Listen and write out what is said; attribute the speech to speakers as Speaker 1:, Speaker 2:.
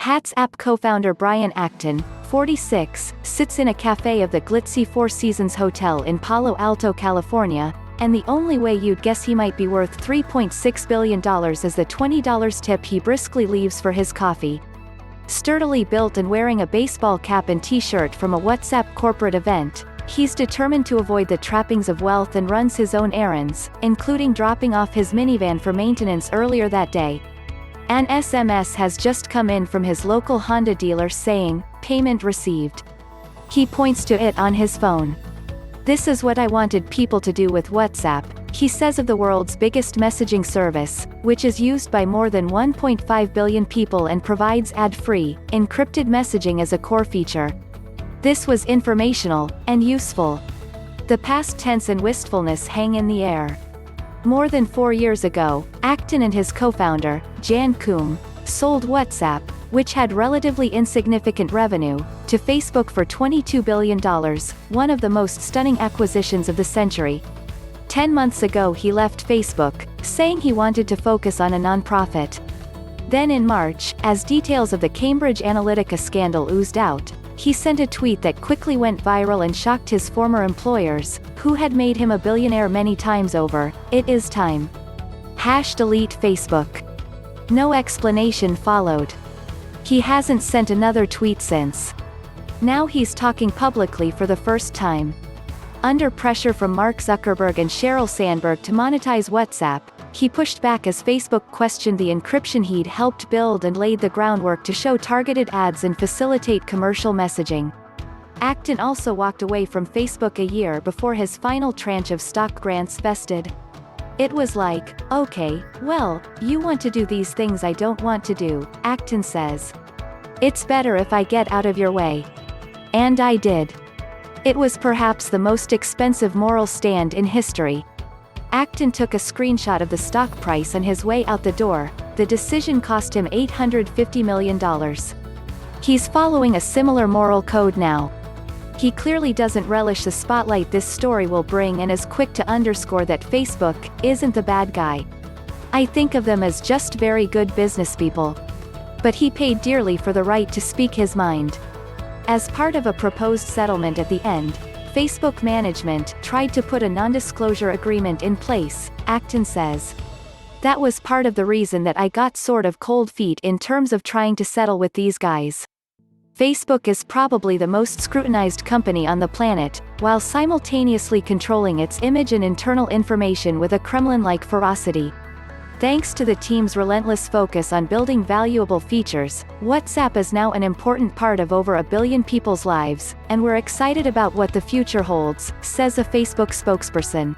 Speaker 1: WhatsApp co-founder Brian Acton, 46, sits in a cafe of the glitzy Four Seasons Hotel in Palo Alto, California, and the only way you'd guess he might be worth $3.6 billion is the $20 tip he briskly leaves for his coffee. Sturdily built and wearing a baseball cap and t-shirt from a WhatsApp corporate event, he's determined to avoid the trappings of wealth and runs his own errands, including dropping off his minivan for maintenance earlier that day. An SMS has just come in from his local Honda dealer saying, "Payment received." He points to it on his phone. "This is what I wanted people to do with WhatsApp," he says of the world's biggest messaging service, which is used by more than 1.5 billion people and provides ad-free, encrypted messaging as a core feature. "This was informational, and useful." The past tense and wistfulness hang in the air. More than 4 years ago, Acton and his co-founder, Jan Koum, sold WhatsApp, which had relatively insignificant revenue, to Facebook for $22 billion, one of the most stunning acquisitions of the century. 10 months ago he left Facebook, saying he wanted to focus on a nonprofit. Then in March, as details of the Cambridge Analytica scandal oozed out, he sent a tweet that quickly went viral and shocked his former employers, who had made him a billionaire many times over. "It is time. #delete Facebook." No explanation followed. He hasn't sent another tweet since. Now he's talking publicly for the first time. Under pressure from Mark Zuckerberg and Sheryl Sandberg to monetize WhatsApp, he pushed back as Facebook questioned the encryption he'd helped build and laid the groundwork to show targeted ads and facilitate commercial messaging. Acton also walked away from Facebook a year before his final tranche of stock grants vested. "It was like, okay, well, you want to do these things I don't want to do," Acton says. "It's better if I get out of your way." And I did. It was perhaps the most expensive moral stand in history. Acton took a screenshot of the stock price on his way out the door. The decision cost him $850 million. He's following a similar moral code now. He clearly doesn't relish the spotlight this story will bring and is quick to underscore that Facebook isn't the bad guy. "I think of them as just very good businesspeople." But he paid dearly for the right to speak his mind. As part of a proposed settlement at the end, Facebook management tried to put a non-disclosure agreement in place, Acton says. "That was part of the reason that I got sort of cold feet in terms of trying to settle with these guys." Facebook is probably the most scrutinized company on the planet, while simultaneously controlling its image and internal information with a Kremlin-like ferocity. Thanks to the team's relentless focus on building valuable features, WhatsApp is now an important part of over 1 billion people's lives, and we're excited about what the future holds, says a Facebook spokesperson.